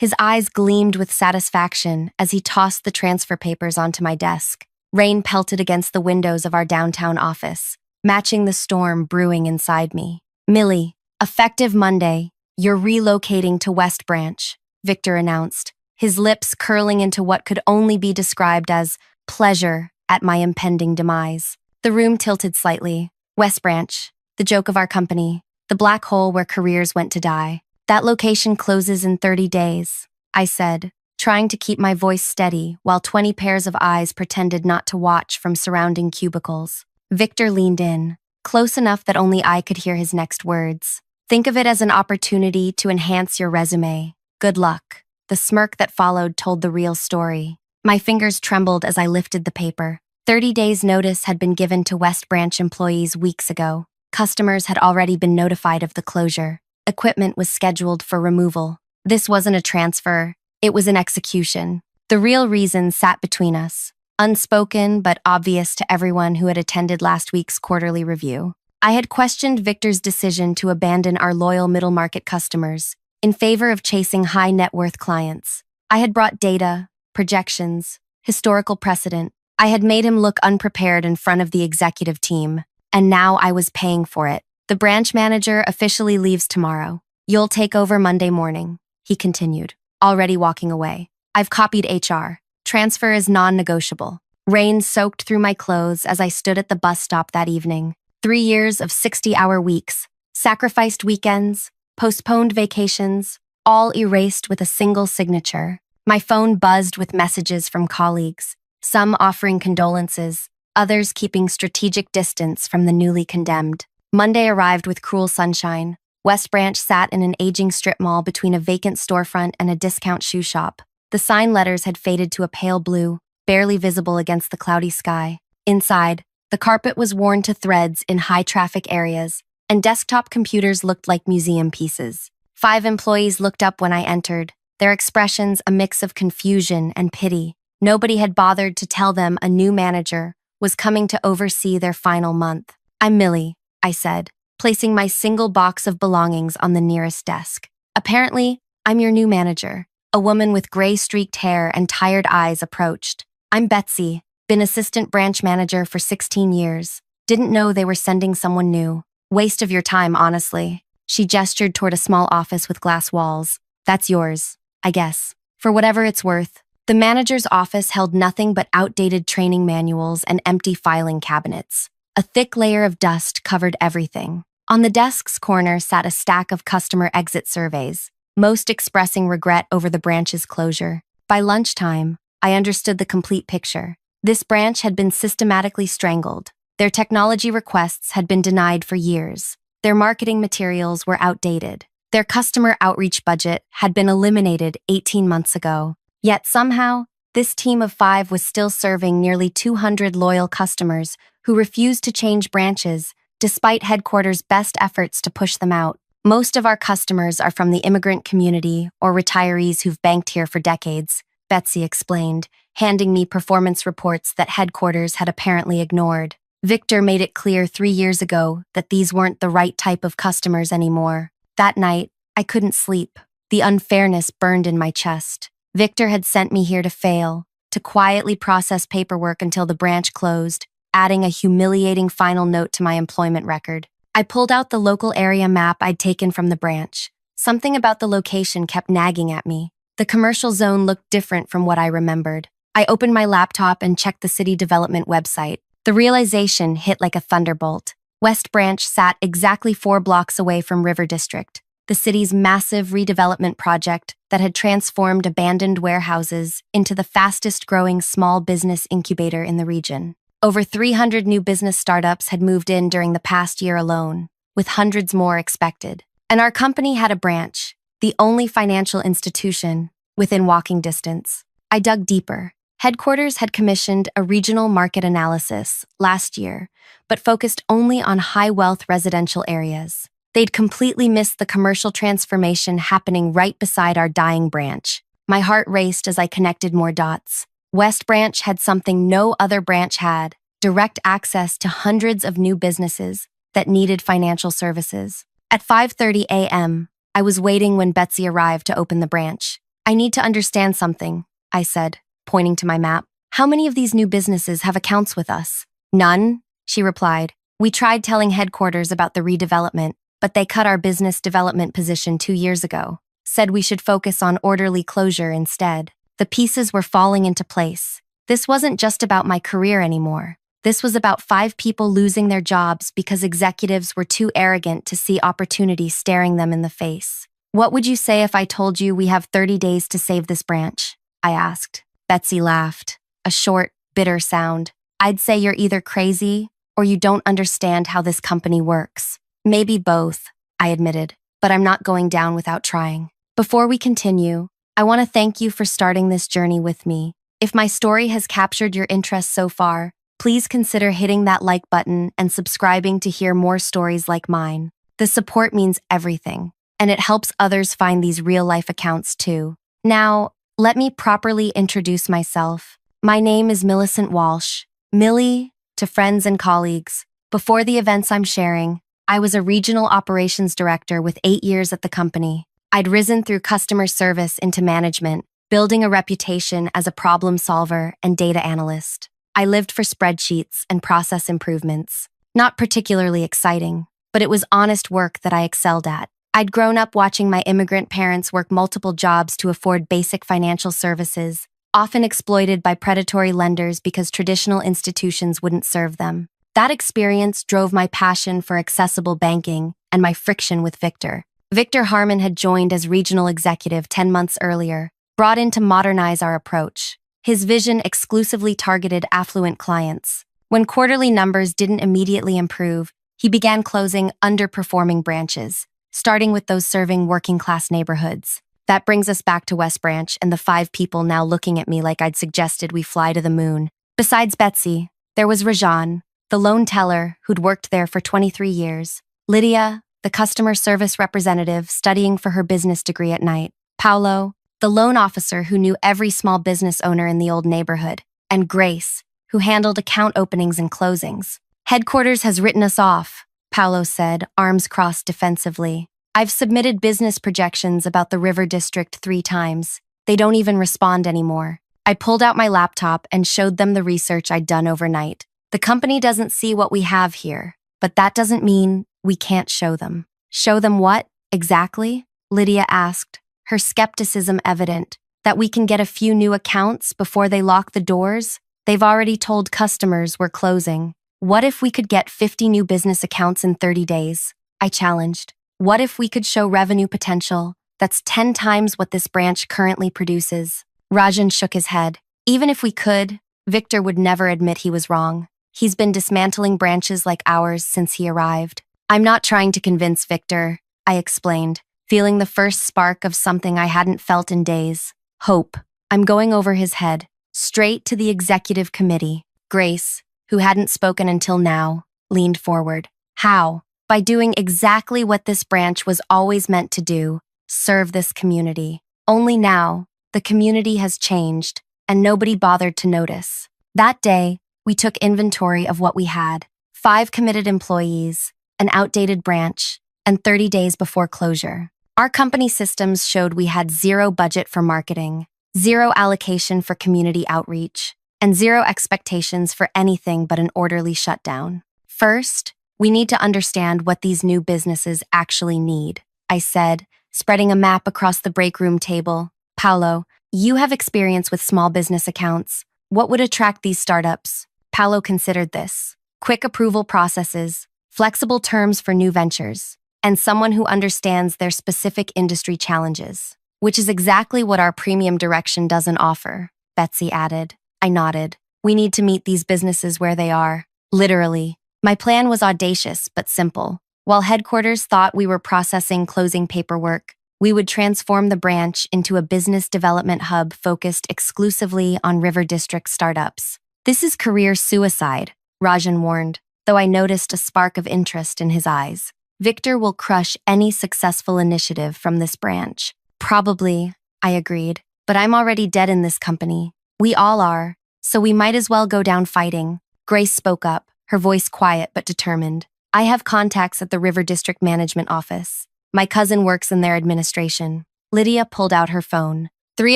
His eyes gleamed with satisfaction as he tossed the transfer papers onto my desk. Rain pelted against the windows of our downtown office, matching the storm brewing inside me. "Millie, effective Monday, you're relocating to West Branch," Victor announced, his lips curling into what could only be described as pleasure at my impending demise. The room tilted slightly. West Branch, the joke of our company, the black hole where careers went to die. "That location closes in 30 days, I said, trying to keep my voice steady while 20 pairs of eyes pretended not to watch from surrounding cubicles. Victor leaned in, close enough that only I could hear his next words. "Think of it as an opportunity to enhance your resume. Good luck." The smirk that followed told the real story. My fingers trembled as I lifted the paper. 30 days' notice had been given to West Branch employees weeks ago. Customers had already been notified of the closure. Equipment was scheduled for removal. This wasn't a transfer, it was an execution. The real reason sat between us, unspoken but obvious to everyone who had attended last week's quarterly review. I had questioned Victor's decision to abandon our loyal middle-market customers in favor of chasing high-net-worth clients. I had brought data, projections, historical precedent. I had made him look unprepared in front of the executive team, and now I was paying for it. "The branch manager officially leaves tomorrow. You'll take over Monday morning," he continued, already walking away. "I've copied HR. Transfer is non-negotiable." Rain soaked through my clothes as I stood at the bus stop that evening. 3 years of 60-hour weeks, sacrificed weekends, postponed vacations, all erased with a single signature. My phone buzzed with messages from colleagues, some offering condolences, others keeping strategic distance from the newly condemned. Monday arrived with cruel sunshine. West Branch sat in an aging strip mall between a vacant storefront and a discount shoe shop. The sign letters had faded to a pale blue, barely visible against the cloudy sky. Inside, the carpet was worn to threads in high-traffic areas, and desktop computers looked like museum pieces. 5 employees looked up when I entered, their expressions a mix of confusion and pity. Nobody had bothered to tell them a new manager was coming to oversee their final month. "I'm Millie," I said, placing my single box of belongings on the nearest desk. "Apparently, I'm your new manager." A woman with gray-streaked hair and tired eyes approached. "I'm Betsy, been assistant branch manager for 16 years. Didn't know they were sending someone new. Waste of your time, honestly." She gestured toward a small office with glass walls. "That's yours, I guess. For whatever it's worth." The manager's office held nothing but outdated training manuals and empty filing cabinets. A thick layer of dust covered everything. On the desk's corner sat a stack of customer exit surveys, most expressing regret over the branch's closure. By lunchtime, I understood the complete picture. This branch had been systematically strangled. Their technology requests had been denied for years. Their marketing materials were outdated. Their customer outreach budget had been eliminated 18 months ago. Yet somehow, this team of 5 was still serving nearly 200 loyal customers who refused to change branches, despite headquarters' best efforts to push them out. "Most of our customers are from the immigrant community or retirees who've banked here for decades," Betsy explained, handing me performance reports that headquarters had apparently ignored. Victor made it clear 3 years ago that these weren't the right type of customers anymore. That night, I couldn't sleep. The unfairness burned in my chest. Victor had sent me here to fail, to quietly process paperwork until the branch closed, adding a humiliating final note to my employment record. I pulled out the local area map I'd taken from the branch. Something about the location kept nagging at me. The commercial zone looked different from what I remembered. I opened my laptop and checked the city development website. The realization hit like a thunderbolt. West Branch sat exactly 4 blocks away from River District, the city's massive redevelopment project that had transformed abandoned warehouses into the fastest-growing small business incubator in the region. Over 300 new business startups had moved in during the past year alone, with hundreds more expected. And our company had a branch, the only financial institution, within walking distance. I dug deeper. Headquarters had commissioned a regional market analysis last year, but focused only on high-wealth residential areas. They'd completely missed the commercial transformation happening right beside our dying branch. My heart raced as I connected more dots. West Branch had something no other branch had: direct access to hundreds of new businesses that needed financial services. At 5:30 a.m., I was waiting when Betsy arrived to open the branch. I need to understand something, I said, pointing to my map. How many of these new businesses have accounts with us? None, she replied. We tried telling headquarters about the redevelopment, but they cut our business development position 2 years ago, said we should focus on orderly closure instead. The pieces were falling into place. This wasn't just about my career anymore. This was about 5 people losing their jobs because executives were too arrogant to see opportunity staring them in the face. What would you say if I told you we have 30 days to save this branch? I asked. Betsy laughed. A short, bitter sound. I'd say you're either crazy or you don't understand how this company works. Maybe both, I admitted, but I'm not going down without trying. Before we continue, I want to thank you for starting this journey with me. If my story has captured your interest so far, please consider hitting that like button and subscribing to hear more stories like mine. The support means everything, and it helps others find these real-life accounts too. Now, let me properly introduce myself. My name is Millicent Walsh. Millie, to friends and colleagues. Before the events I'm sharing, I was a regional operations director with 8 years at the company. I'd risen through customer service into management, building a reputation as a problem solver and data analyst. I lived for spreadsheets and process improvements. Not particularly exciting, but it was honest work that I excelled at. I'd grown up watching my immigrant parents work multiple jobs to afford basic financial services, often exploited by predatory lenders because traditional institutions wouldn't serve them. That experience drove my passion for accessible banking and my friction with Victor. Victor Harmon had joined as regional executive 10 months earlier, brought in to modernize our approach. His vision exclusively targeted affluent clients. When quarterly numbers didn't immediately improve, he began closing underperforming branches, starting with those serving working-class neighborhoods. That brings us back to West Branch and the 5 people now looking at me like I'd suggested we fly to the moon. Besides Betsy, there was Rajan, the loan teller who'd worked there for 23 years, Lydia, the customer service representative studying for her business degree at night, Paolo, the loan officer who knew every small business owner in the old neighborhood, and Grace, who handled account openings and closings. Headquarters has written us off, Paolo said, arms crossed defensively. I've submitted business projections about the River District 3 times. They don't even respond anymore. I pulled out my laptop and showed them the research I'd done overnight. The company doesn't see what we have here, but that doesn't mean we can't show them. Show them what, exactly? Lydia asked, her skepticism evident. That we can get a few new accounts before they lock the doors? They've already told customers we're closing. What if we could get 50 new business accounts in 30 days? I challenged. What if we could show revenue potential that's 10 times what this branch currently produces? Rajan shook his head. Even if we could, Victor would never admit he was wrong. He's been dismantling branches like ours since he arrived. I'm not trying to convince Victor, I explained, feeling the first spark of something I hadn't felt in days. Hope. I'm going over his head, straight to the executive committee. Grace, who hadn't spoken until now, leaned forward. How? By doing exactly what this branch was always meant to do, serve this community. Only now, the community has changed, and nobody bothered to notice. That day, we took inventory of what we had. 5 committed employees, an outdated branch, and 30 days before closure. Our company systems showed we had 0 budget for marketing, 0 allocation for community outreach, and 0 expectations for anything but an orderly shutdown. First, we need to understand what these new businesses actually need, I said, spreading a map across the break room table. Paolo, you have experience with small business accounts. What would attract these startups? Paolo considered this. Quick approval processes, flexible terms for new ventures, and someone who understands their specific industry challenges, which is exactly what our premium direction doesn't offer, Betsy added. I nodded. We need to meet these businesses where they are. Literally. My plan was audacious but simple. While headquarters thought we were processing closing paperwork, we would transform the branch into a business development hub focused exclusively on River District startups. This is career suicide, Rajan warned, though I noticed a spark of interest in his eyes. Victor will crush any successful initiative from this branch. Probably, I agreed, but I'm already dead in this company. We all are, so we might as well go down fighting. Grace spoke up, her voice quiet but determined. I have contacts at the River District Management Office. My cousin works in their administration. Lydia pulled out her phone. 3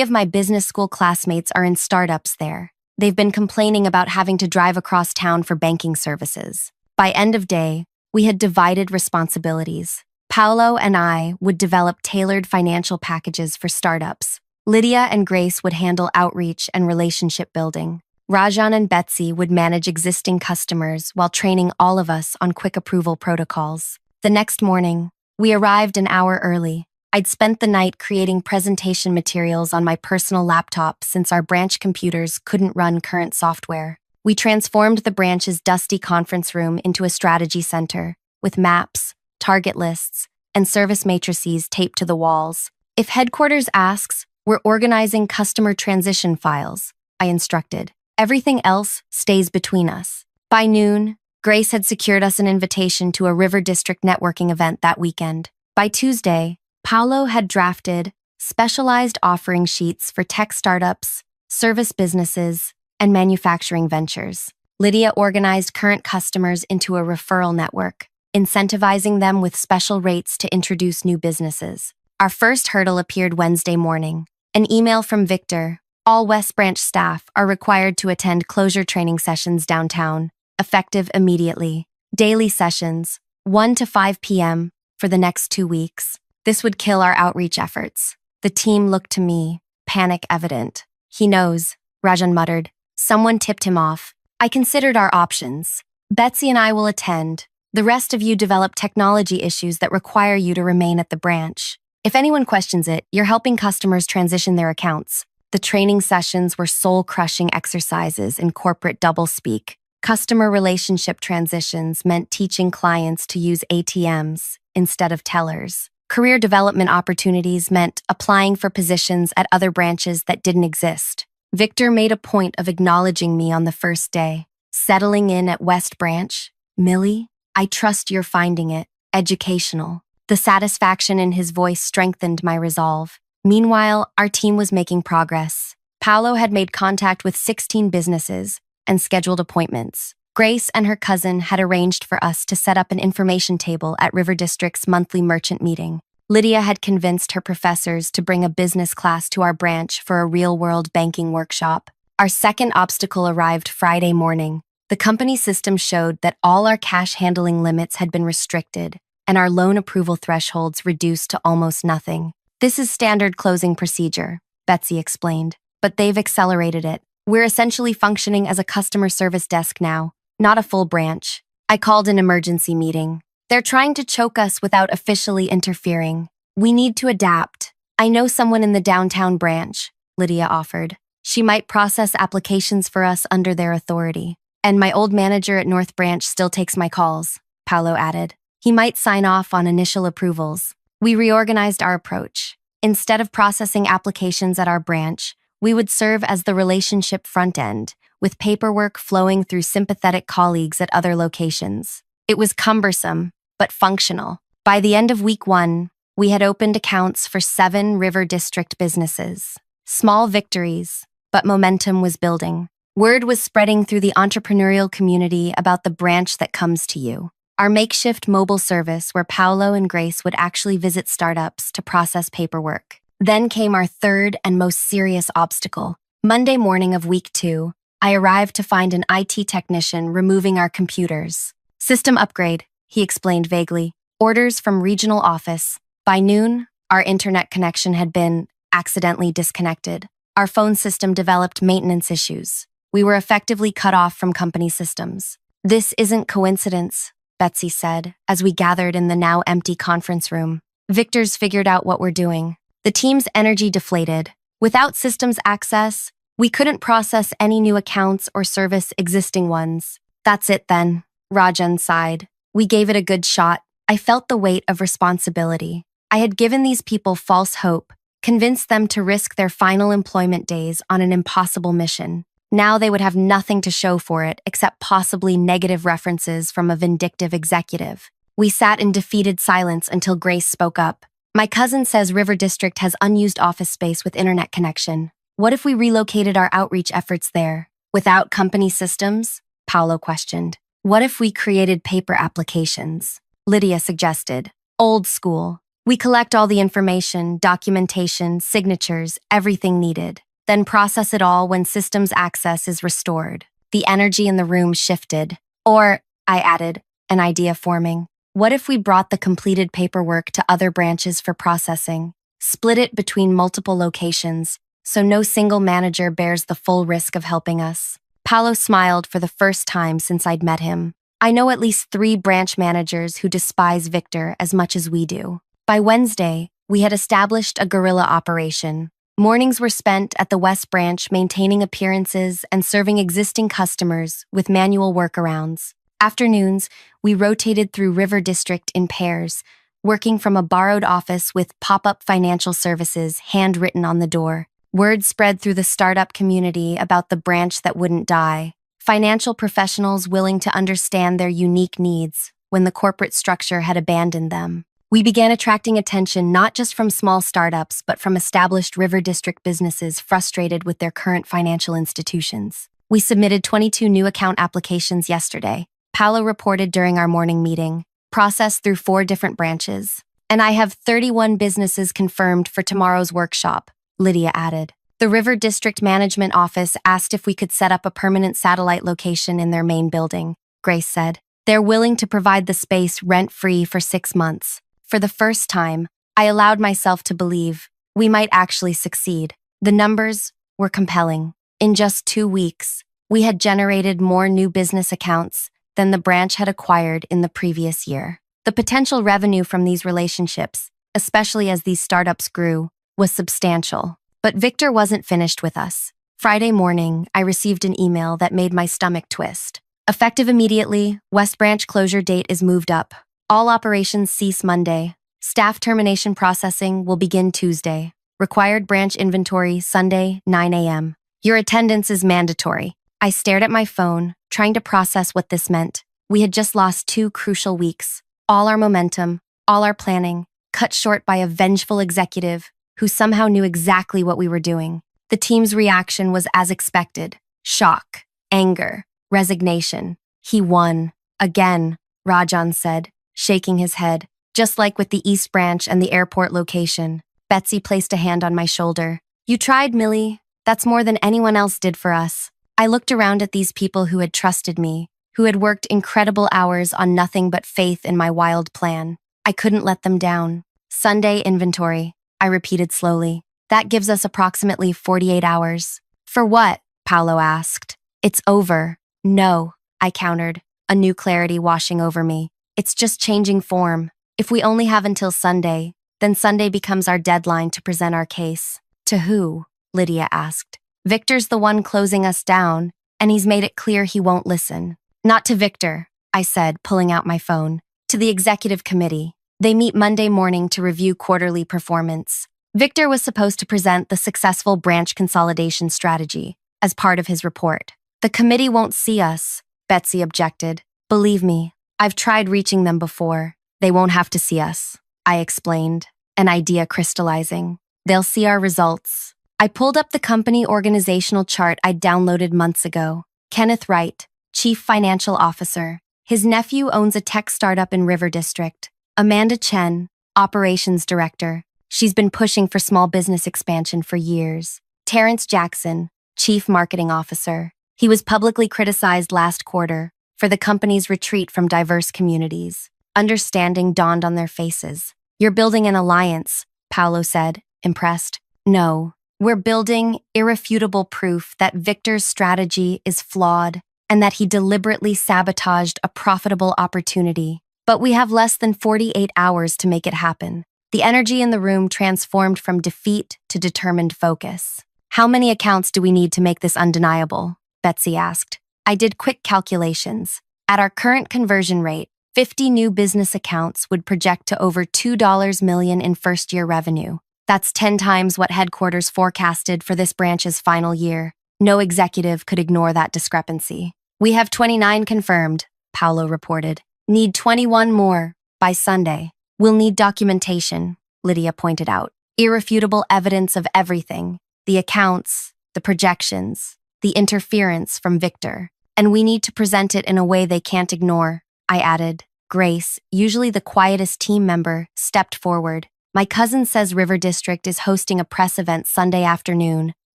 of my business school classmates are in startups there. They've been complaining about having to drive across town for banking services. By end of day, we had divided responsibilities. Paolo and I would develop tailored financial packages for startups. Lydia and Grace would handle outreach and relationship building. Rajan and Betsy would manage existing customers while training all of us on quick approval protocols. The next morning, we arrived an hour early. I'd spent the night creating presentation materials on my personal laptop since our branch computers couldn't run current software. We transformed the branch's dusty conference room into a strategy center, with maps, target lists, and service matrices taped to the walls. If headquarters asks, we're organizing customer transition files, I instructed. Everything else stays between us. By noon, Grace had secured us an invitation to a River District networking event that weekend. By Tuesday, Paolo had drafted specialized offering sheets for tech startups, service businesses, and manufacturing ventures. Lydia organized current customers into a referral network, incentivizing them with special rates to introduce new businesses. Our first hurdle appeared Wednesday morning. An email from Victor. All West Branch staff are required to attend closure training sessions downtown, effective immediately. Daily sessions, 1 to 5 p.m., for the next 2 weeks. This would kill our outreach efforts. The team looked to me, panic evident. He knows, Rajan muttered. Someone tipped him off. I considered our options. Betsy and I will attend. The rest of you develop technology issues that require you to remain at the branch. If anyone questions it, you're helping customers transition their accounts. The training sessions were soul-crushing exercises in corporate doublespeak. Customer relationship transitions meant teaching clients to use ATMs instead of tellers. Career development opportunities meant applying for positions at other branches that didn't exist. Victor made a point of acknowledging me on the first day. Settling in at West Branch, Millie, I trust you're finding it educational. The satisfaction in his voice strengthened my resolve. Meanwhile, our team was making progress. Paolo had made contact with 16 businesses and scheduled appointments. Grace and her cousin had arranged for us to set up an information table at River District's monthly merchant meeting. Lydia had convinced her professors to bring a business class to our branch for a real-world banking workshop. Our second obstacle arrived Friday morning. The company system showed that all our cash handling limits had been restricted, and our loan approval thresholds reduced to almost nothing. This is standard closing procedure, Betsy explained, but they've accelerated it. We're essentially functioning as a customer service desk now, not a full branch. I called an emergency meeting. They're trying to choke us without officially interfering. We need to adapt. I know someone in the downtown branch, Lydia offered. She might process applications for us under their authority. And my old manager at North Branch still takes my calls, Paolo added. He might sign off on initial approvals. We reorganized our approach. Instead of processing applications at our branch, we would serve as the relationship front end, with paperwork flowing through sympathetic colleagues at other locations. It was cumbersome, but functional. By the end of week 1, we had opened accounts for 7 River District businesses. Small victories, but momentum was building. Word was spreading through the entrepreneurial community about the branch that comes to you. Our makeshift mobile service where Paolo and Grace would actually visit startups to process paperwork. Then came our third and most serious obstacle. Monday morning of week 2, I arrived to find an IT technician removing our computers. System upgrade, he explained vaguely. Orders from regional office. By noon, our internet connection had been accidentally disconnected. Our phone system developed maintenance issues. We were effectively cut off from company systems. This isn't coincidence, Betsy said, as we gathered in the now empty conference room. Victor's figured out what we're doing. The team's energy deflated. Without systems access, we couldn't process any new accounts or service existing ones. That's it then, Rajan sighed. We gave it a good shot. I felt the weight of responsibility. I had given these people false hope, convinced them to risk their final employment days on an impossible mission. Now they would have nothing to show for it except possibly negative references from a vindictive executive. We sat in defeated silence until Grace spoke up. My cousin says River District has unused office space with internet connection. What if we relocated our outreach efforts there? Without company systems? Paolo questioned. What if we created paper applications? Lydia suggested. Old school. We collect all the information, documentation, signatures, everything needed, then process it all when systems access is restored. The energy in the room shifted. Or, I added, an idea forming. What if we brought the completed paperwork to other branches for processing? Split it between multiple locations, so no single manager bears the full risk of helping us. Paolo smiled for the first time since I'd met him. I know at least 3 branch managers who despise Victor as much as we do. By Wednesday, we had established a guerrilla operation. Mornings were spent at the West Branch maintaining appearances and serving existing customers with manual workarounds. Afternoons, we rotated through River District in pairs, working from a borrowed office with pop-up financial services handwritten on the door. Word spread through the startup community about the branch that wouldn't die. Financial professionals willing to understand their unique needs when the corporate structure had abandoned them. We began attracting attention not just from small startups, but from established River District businesses frustrated with their current financial institutions. We submitted 22 new account applications yesterday, Paolo reported during our morning meeting, processed through 4 different branches. And I have 31 businesses confirmed for tomorrow's workshop, Lydia added. The River District Management Office asked if we could set up a permanent satellite location in their main building, Grace said. They're willing to provide the space rent-free for 6 months. For the first time, I allowed myself to believe we might actually succeed. The numbers were compelling. In just 2 weeks, we had generated more new business accounts than the branch had acquired in the previous year. The potential revenue from these relationships, especially as these startups grew, was substantial. But Victor wasn't finished with us. Friday morning, I received an email that made my stomach twist. Effective immediately, West Branch closure date is moved up. All operations cease Monday. Staff termination processing will begin Tuesday. Required branch inventory Sunday, 9 a.m. Your attendance is mandatory. I stared at my phone, trying to process what this meant. We had just lost 2 crucial weeks. All our momentum, all our planning, cut short by a vengeful executive who somehow knew exactly what we were doing. The team's reaction was as expected. Shock, anger, resignation. He won. Again, Rajan said, shaking his head. Just like with the East Branch and the airport location. Betsy placed a hand on my shoulder. You tried, Millie. That's more than anyone else did for us. I looked around at these people who had trusted me, who had worked incredible hours on nothing but faith in my wild plan. I couldn't let them down. Sunday inventory, I repeated slowly. That gives us approximately 48 hours. For what? Paolo asked. It's over. No, I countered, a new clarity washing over me. It's just changing form. If we only have until Sunday, then Sunday becomes our deadline to present our case. To who? Lydia asked. Victor's the one closing us down, and he's made it clear he won't listen. Not to Victor, I said, pulling out my phone. To the executive committee. They meet Monday morning to review quarterly performance. Victor was supposed to present the successful branch consolidation strategy as part of his report. The committee won't see us, Betsy objected. Believe me, I've tried reaching them before. They won't have to see us, I explained, an idea crystallizing. They'll see our results. I pulled up the company organizational chart I'd downloaded months ago. Kenneth Wright, Chief Financial Officer. His nephew owns a tech startup in River District. Amanda Chen, Operations Director. She's been pushing for small business expansion for years. Terrence Jackson, Chief Marketing Officer. He was publicly criticized last quarter for the company's retreat from diverse communities. Understanding dawned on their faces. You're building an alliance, Paolo said, impressed. No, we're building irrefutable proof that Victor's strategy is flawed and that he deliberately sabotaged a profitable opportunity. But we have less than 48 hours to make it happen. The energy in the room transformed from defeat to determined focus. How many accounts do we need to make this undeniable? Betsy asked. I did quick calculations. At our current conversion rate, 50 new business accounts would project to over $2 million in first-year revenue. That's 10 times what headquarters forecasted for this branch's final year. No executive could ignore that discrepancy. We have 29 confirmed, Paolo reported. Need 21 more by Sunday. We'll need documentation, Lydia pointed out. Irrefutable evidence of everything. The accounts, the projections, the interference from Victor. And we need to present it in a way they can't ignore, I added. Grace, usually the quietest team member, stepped forward. My cousin says River District is hosting a press event Sunday afternoon.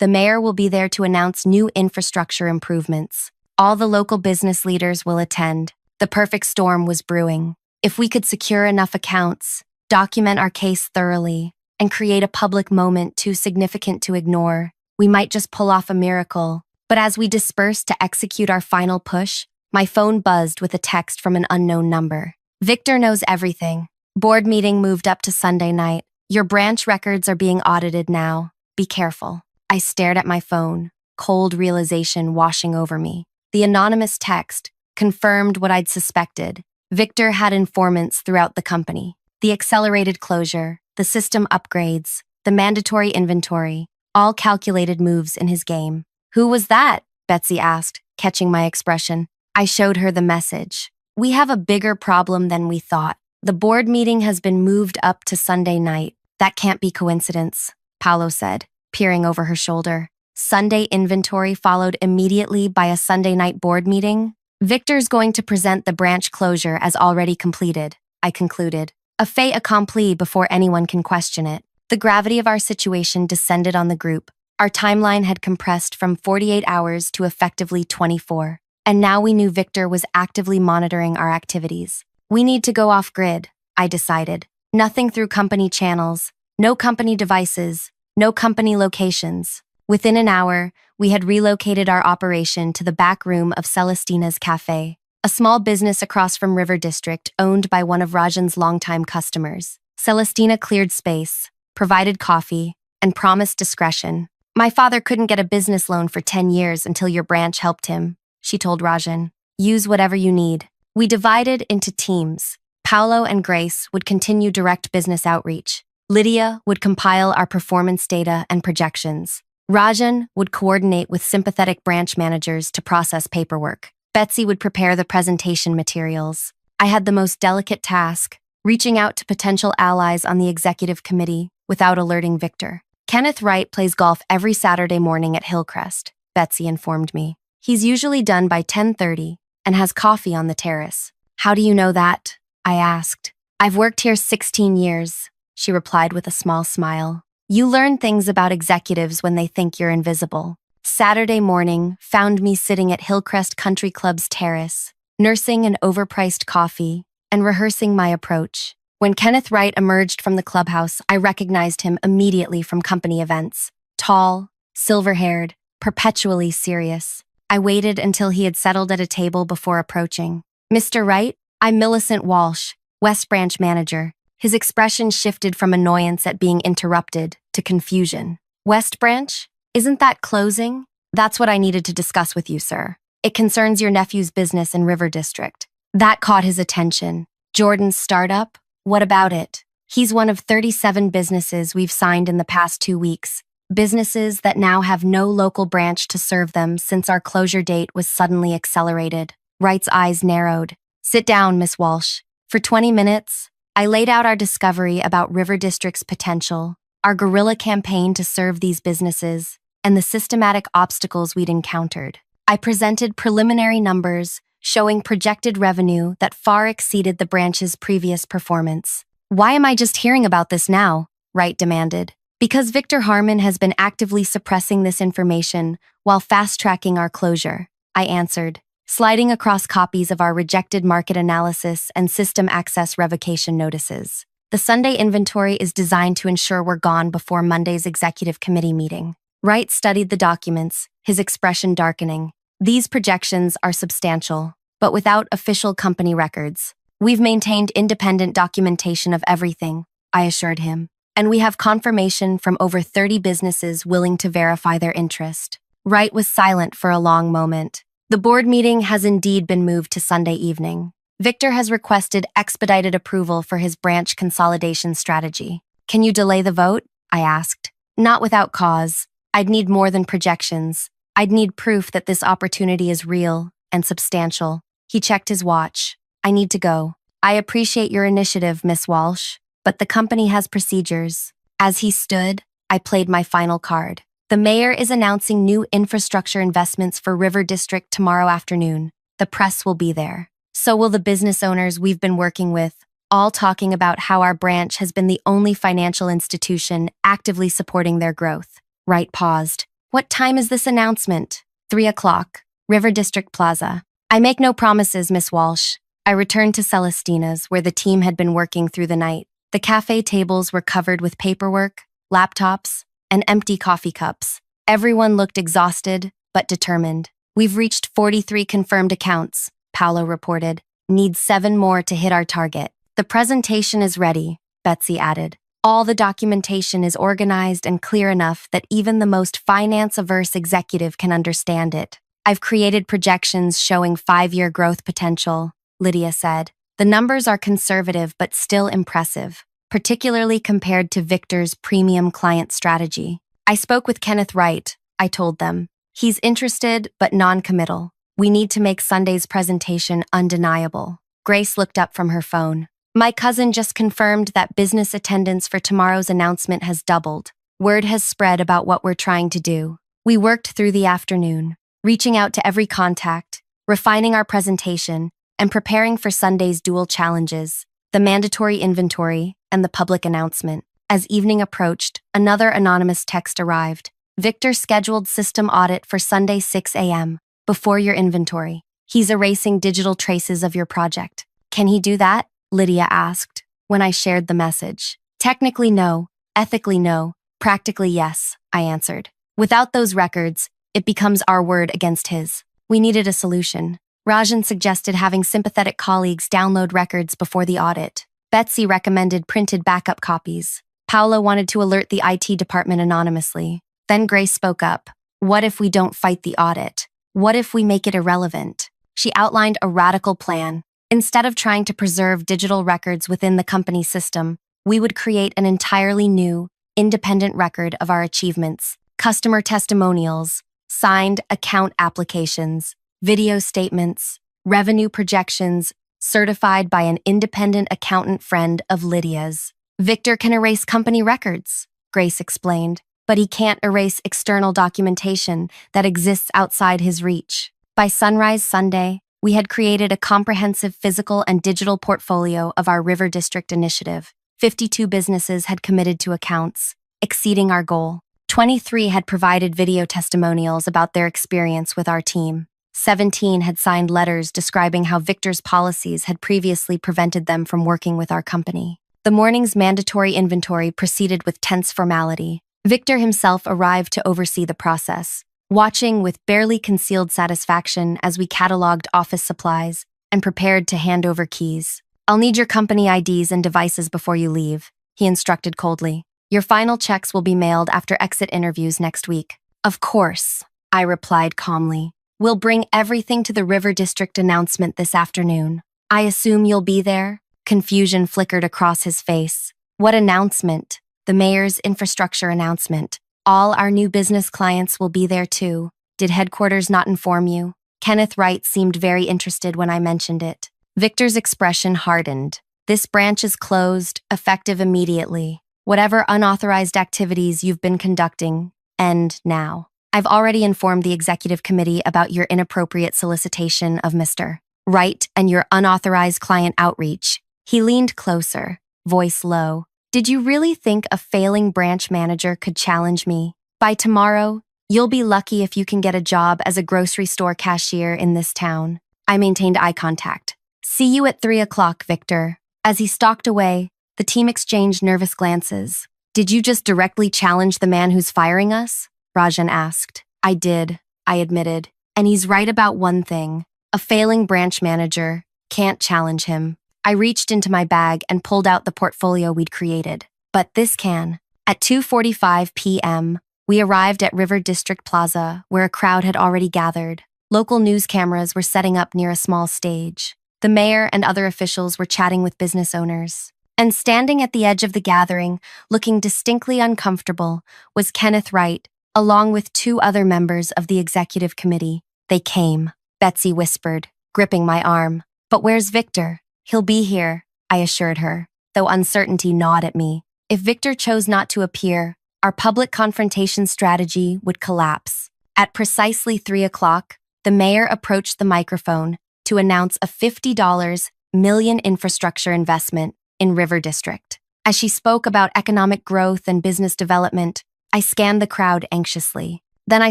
The mayor will be there to announce new infrastructure improvements. All the local business leaders will attend. The perfect storm was brewing. If we could secure enough accounts, document our case thoroughly, and create a public moment too significant to ignore, we might just pull off a miracle. But as we dispersed to execute our final push, my phone buzzed with a text from an unknown number. Victor knows everything. Board meeting moved up to Sunday night. Your branch records are being audited now. Be careful. I stared at my phone, cold realization washing over me. The anonymous text confirmed what I'd suspected. Victor had informants throughout the company. The accelerated closure, the system upgrades, the mandatory inventory, all calculated moves in his game. Who was that? Betsy asked, catching my expression. I showed her the message. We have a bigger problem than we thought. The board meeting has been moved up to Sunday night. That can't be coincidence, Paolo said, peering over her shoulder. Sunday inventory followed immediately by a Sunday night board meeting? Victor's going to present the branch closure as already completed, I concluded. A fait accompli before anyone can question it. The gravity of our situation descended on the group. Our timeline had compressed from 48 hours to effectively 24. And now we knew Victor was actively monitoring our activities. We need to go off-grid, I decided. Nothing through company channels, no company devices, no company locations. Within an hour, we had relocated our operation to the back room of Celestina's Cafe, a small business across from River District owned by one of Rajan's longtime customers. Celestina cleared space, provided coffee, and promised discretion. My father couldn't get a business loan for 10 years until your branch helped him, she told Rajan. Use whatever you need. We divided into teams. Paolo and Grace would continue direct business outreach. Lydia would compile our performance data and projections. Rajan would coordinate with sympathetic branch managers to process paperwork. Betsy would prepare the presentation materials. I had the most delicate task, reaching out to potential allies on the executive committee without alerting Victor. Kenneth Wright plays golf every Saturday morning at Hillcrest, Betsy informed me. He's usually done by 10:30 and has coffee on the terrace. How do you know that? I asked. I've worked here 16 years, she replied with a small smile. You learn things about executives when they think you're invisible. Saturday morning found me sitting at Hillcrest Country Club's terrace, nursing an overpriced coffee and rehearsing my approach. When Kenneth Wright emerged from the clubhouse, I recognized him immediately from company events. Tall, silver-haired, perpetually serious. I waited until he had settled at a table before approaching. Mr. Wright, I'm Millicent Walsh, West Branch manager. His expression shifted from annoyance at being interrupted to confusion. West Branch? Isn't that closing? That's what I needed to discuss with you, sir. It concerns your nephew's business in River District. That caught his attention. Jordan's startup? What about it? He's one of 37 businesses we've signed in the past 2 weeks. Businesses that now have no local branch to serve them since our closure date was suddenly accelerated. Wright's eyes narrowed. Sit down, Miss Walsh. For 20 minutes, I laid out our discovery about River District's potential, our guerrilla campaign to serve these businesses, and the systematic obstacles we'd encountered. I presented preliminary numbers showing projected revenue that far exceeded the branch's previous performance. Why am I just hearing about this now? Wright demanded. Because Victor Harmon has been actively suppressing this information while fast-tracking our closure, I answered, sliding across copies of our rejected market analysis and system access revocation notices. The Sunday inventory is designed to ensure we're gone before Monday's executive committee meeting. Wright studied the documents, his expression darkening. These projections are substantial, but without official company records. We've maintained independent documentation of everything, I assured him, and we have confirmation from over 30 businesses willing to verify their interest. Wright was silent for a long moment. The board meeting has indeed been moved to Sunday evening. Victor has requested expedited approval for his branch consolidation strategy. Can you delay the vote? I asked. Not without cause. I'd need more than projections. I'd need proof that this opportunity is real and substantial. He checked his watch. I need to go. I appreciate your initiative, Miss Walsh, but the company has procedures. As he stood, I played my final card. The mayor is announcing new infrastructure investments for River District tomorrow afternoon. The press will be there. So will the business owners we've been working with, all talking about how our branch has been the only financial institution actively supporting their growth. Wright paused. What time is this announcement? 3 o'clock. River District Plaza. I make no promises, Miss Walsh. I returned to Celestina's, where the team had been working through the night. The cafe tables were covered with paperwork, laptops, and empty coffee cups. Everyone looked exhausted, but determined. We've reached 43 confirmed accounts, Paolo reported. Need 7 more to hit our target. The presentation is ready, Betsy added. All the documentation is organized and clear enough that even the most finance-averse executive can understand it. I've created projections showing 5-year growth potential, Lydia said. The numbers are conservative but still impressive, particularly compared to Victor's premium client strategy. I spoke with Kenneth Wright, I told them. He's interested but non-committal. We need to make Sunday's presentation undeniable. Grace looked up from her phone. My cousin just confirmed that business attendance for tomorrow's announcement has doubled. Word has spread about what we're trying to do. We worked through the afternoon, reaching out to every contact, refining our presentation, and preparing for Sunday's dual challenges, the mandatory inventory and the public announcement. As evening approached, another anonymous text arrived. Victor scheduled system audit for Sunday 6 a.m. before your inventory. He's erasing digital traces of your project. Can he do that? Lydia asked when I shared the message. Technically no, ethically no, practically yes, I answered. Without those records, it becomes our word against his. We needed a solution. Rajan suggested having sympathetic colleagues download records before the audit. Betsy recommended printed backup copies. Paolo wanted to alert the IT department anonymously. Then Grace spoke up. What if we don't fight the audit? What if we make it irrelevant? She outlined a radical plan. Instead of trying to preserve digital records within the company system, we would create an entirely new, independent record of our achievements, customer testimonials, signed account applications, video statements, revenue projections, certified by an independent accountant friend of Lydia's. Victor can erase company records, Grace explained, but he can't erase external documentation that exists outside his reach. By sunrise Sunday, we had created a comprehensive physical and digital portfolio of our River District initiative. 52 businesses had committed to accounts, exceeding our goal. 23 had provided video testimonials about their experience with our team. 17 had signed letters describing how Victor's policies had previously prevented them from working with our company. The morning's mandatory inventory proceeded with tense formality. Victor himself arrived to oversee the process, watching with barely concealed satisfaction as we cataloged office supplies and prepared to hand over keys. I'll need your company IDs and devices before you leave, he instructed coldly. Your final checks will be mailed after exit interviews next week. Of course, I replied calmly. We'll bring everything to the River District announcement this afternoon. I assume you'll be there? Confusion flickered across his face. What announcement? The mayor's infrastructure announcement. All our new business clients will be there too. Did headquarters not inform you? Kenneth Wright seemed very interested when I mentioned it. Victor's expression hardened. This branch is closed, effective immediately. Whatever unauthorized activities you've been conducting, end now. I've already informed the executive committee about your inappropriate solicitation of Mr. Wright and your unauthorized client outreach. He leaned closer, voice low. Did you really think a failing branch manager could challenge me? By tomorrow, you'll be lucky if you can get a job as a grocery store cashier in this town. I maintained eye contact. See you at 3 o'clock, Victor. As he stalked away, the team exchanged nervous glances. Did you just directly challenge the man who's firing us? Rajan asked. I did, I admitted. And he's right about one thing. A failing branch manager can't challenge him. I reached into my bag and pulled out the portfolio we'd created. But this can. At 2:45 p.m., we arrived at River District Plaza, where a crowd had already gathered. Local news cameras were setting up near a small stage. The mayor and other officials were chatting with business owners. And standing at the edge of the gathering, looking distinctly uncomfortable, was Kenneth Wright, along with 2 other members of the executive committee. They came, Betsy whispered, gripping my arm. But where's Victor? He'll be here, I assured her, though uncertainty gnawed at me. If Victor chose not to appear, our public confrontation strategy would collapse. At precisely 3 o'clock, the mayor approached the microphone to announce a $50 million infrastructure investment in River District. As she spoke about economic growth and business development, I scanned the crowd anxiously. Then I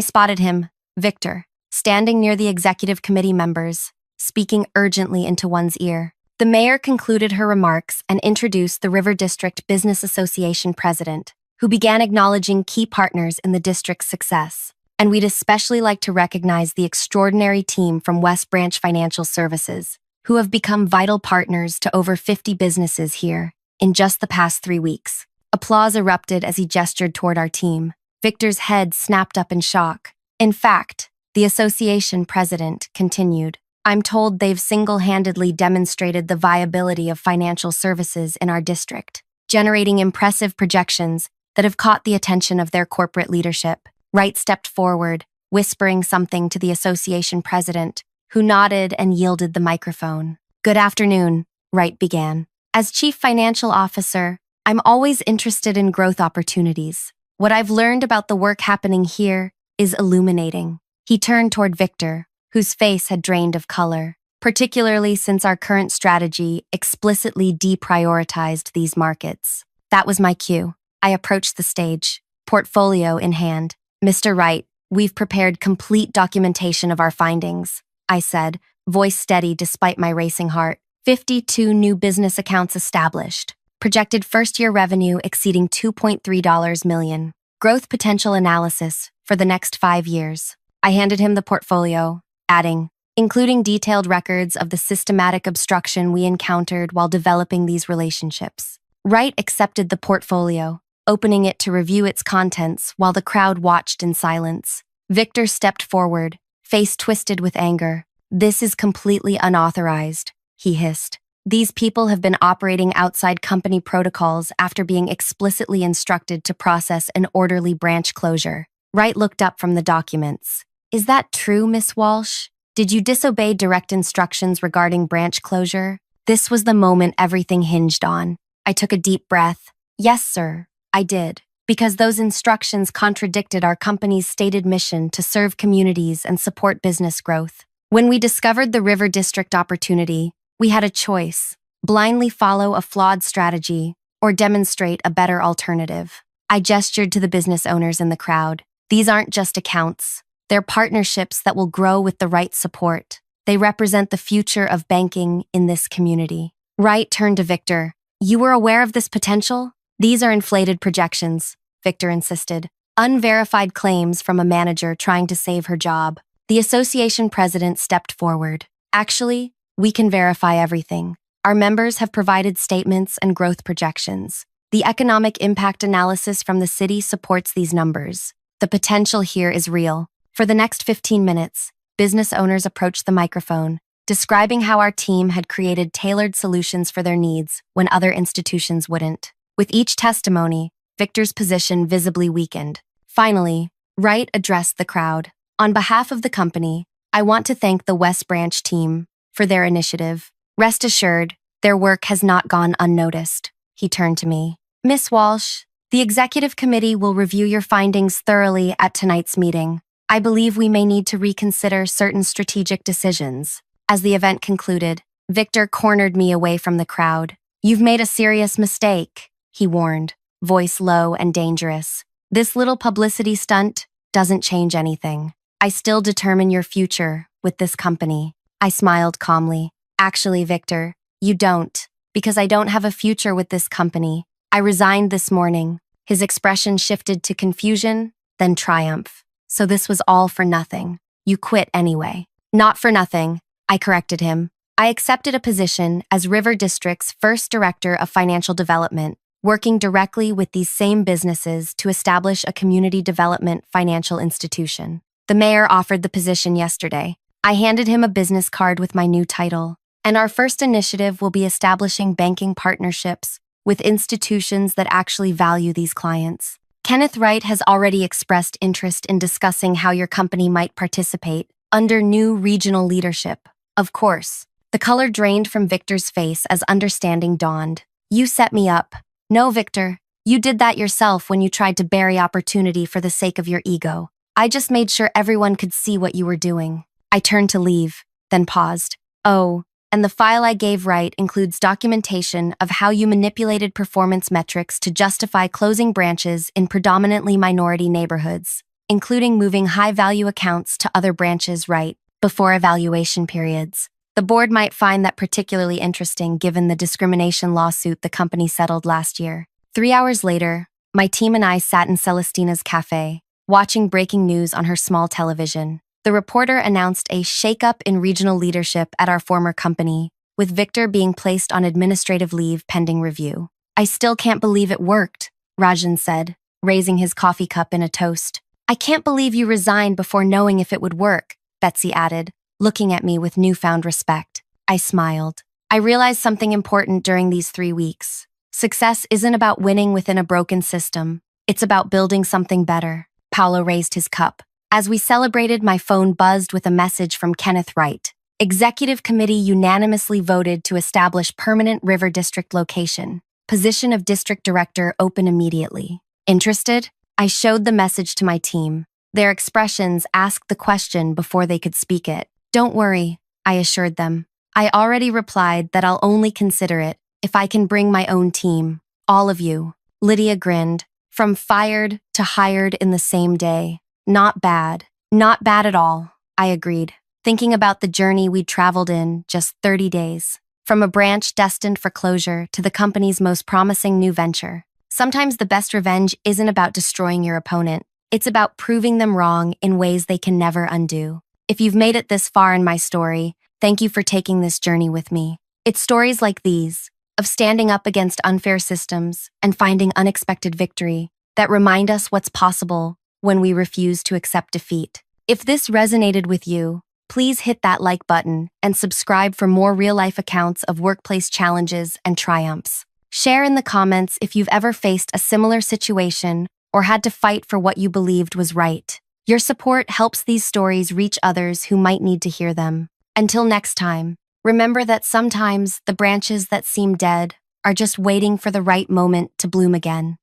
spotted him, Victor, standing near the executive committee members, speaking urgently into one's ear. The mayor concluded her remarks and introduced the River District Business Association president, who began acknowledging key partners in the district's success. And we'd especially like to recognize the extraordinary team from West Branch Financial Services, who have become vital partners to over 50 businesses here in just the past 3 weeks. Applause erupted as he gestured toward our team. Victor's head snapped up in shock. In fact, the association president continued, I'm told they've single-handedly demonstrated the viability of financial services in our district, generating impressive projections that have caught the attention of their corporate leadership. Wright stepped forward, whispering something to the association president, who nodded and yielded the microphone. Good afternoon, Wright began. As chief financial officer, I'm always interested in growth opportunities. What I've learned about the work happening here is illuminating. He turned toward Victor, whose face had drained of color, particularly since our current strategy explicitly deprioritized these markets. That was my cue. I approached the stage, portfolio in hand. Mr. Wright, we've prepared complete documentation of our findings, I said, voice steady despite my racing heart. 52 new business accounts established. Projected first-year revenue exceeding $2.3 million. Growth potential analysis for the next 5 years. I handed him the portfolio, adding, including detailed records of the systematic obstruction we encountered while developing these relationships. Wright accepted the portfolio, opening it to review its contents while the crowd watched in silence. Victor stepped forward, face twisted with anger. This is completely unauthorized, he hissed. These people have been operating outside company protocols after being explicitly instructed to process an orderly branch closure. Wright looked up from the documents. Is that true, Miss Walsh? Did you disobey direct instructions regarding branch closure? This was the moment everything hinged on. I took a deep breath. Yes, sir, I did. Because those instructions contradicted our company's stated mission to serve communities and support business growth. When we discovered the River District opportunity, we had a choice: blindly follow a flawed strategy or demonstrate a better alternative. I gestured to the business owners in the crowd. These aren't just accounts. They're partnerships that will grow with the right support. They represent the future of banking in this community. Wright turned to Victor. You were aware of this potential? These are inflated projections, Victor insisted. Unverified claims from a manager trying to save her job. The association president stepped forward. Actually, we can verify everything. Our members have provided statements and growth projections. The economic impact analysis from the city supports these numbers. The potential here is real. For the next 15 minutes, business owners approached the microphone, describing how our team had created tailored solutions for their needs when other institutions wouldn't. With each testimony, Victor's position visibly weakened. Finally, Wright addressed the crowd. On behalf of the company, I want to thank the West Branch team for their initiative. Rest assured, their work has not gone unnoticed. He turned to me. Miss Walsh, the executive committee will review your findings thoroughly at tonight's meeting. I believe we may need to reconsider certain strategic decisions. As the event concluded, Victor cornered me away from the crowd. You've made a serious mistake, he warned, voice low and dangerous. This little publicity stunt doesn't change anything. I still determine your future with this company. I smiled calmly. Actually, Victor, you don't, because I don't have a future with this company. I resigned this morning. His expression shifted to confusion, then triumph. So this was all for nothing. You quit anyway. Not for nothing, I corrected him. I accepted a position as River District's first director of financial development, working directly with these same businesses to establish a community development financial institution. The mayor offered the position yesterday. I handed him a business card with my new title, and our first initiative will be establishing banking partnerships with institutions that actually value these clients. Kenneth Wright has already expressed interest in discussing how your company might participate under new regional leadership. Of course, the color drained from Victor's face as understanding dawned. You set me up. No, Victor, you did that yourself when you tried to bury opportunity for the sake of your ego. I just made sure everyone could see what you were doing. I turned to leave, then paused. Oh, and the file I gave right includes documentation of how you manipulated performance metrics to justify closing branches in predominantly minority neighborhoods, including moving high-value accounts to other branches right before evaluation periods. The board might find that particularly interesting given the discrimination lawsuit the company settled last year. 3 hours later, my team and I sat in Celestina's cafe, watching breaking news on her small television. The reporter announced a shakeup in regional leadership at our former company, with Victor being placed on administrative leave pending review. "I still can't believe it worked," Rajan said, raising his coffee cup in a toast. "I can't believe you resigned before knowing if it would work," Betsy added, looking at me with newfound respect. I smiled. I realized something important during these 3 weeks. Success isn't about winning within a broken system. It's about building something better. Paolo raised his cup. As we celebrated, my phone buzzed with a message from Kenneth Wright. Executive Committee unanimously voted to establish permanent River District location. Position of District Director open immediately. Interested? I showed the message to my team. Their expressions asked the question before they could speak it. "Don't worry," I assured them. "I already replied that I'll only consider it if I can bring my own team. All of you." Lydia grinned. "From fired to hired in the same day. Not bad. Not bad at all," I agreed, thinking about the journey we'd traveled in just 30 days. From a branch destined for closure to the company's most promising new venture. Sometimes the best revenge isn't about destroying your opponent. It's about proving them wrong in ways they can never undo. If you've made it this far in my story, thank you for taking this journey with me. It's stories like these, of standing up against unfair systems and finding unexpected victory, that remind us what's possible when we refuse to accept defeat. If this resonated with you, please hit that like button and subscribe for more real-life accounts of workplace challenges and triumphs. Share in the comments if you've ever faced a similar situation or had to fight for what you believed was right. Your support helps these stories reach others who might need to hear them. Until next time, remember that sometimes the branches that seem dead are just waiting for the right moment to bloom again.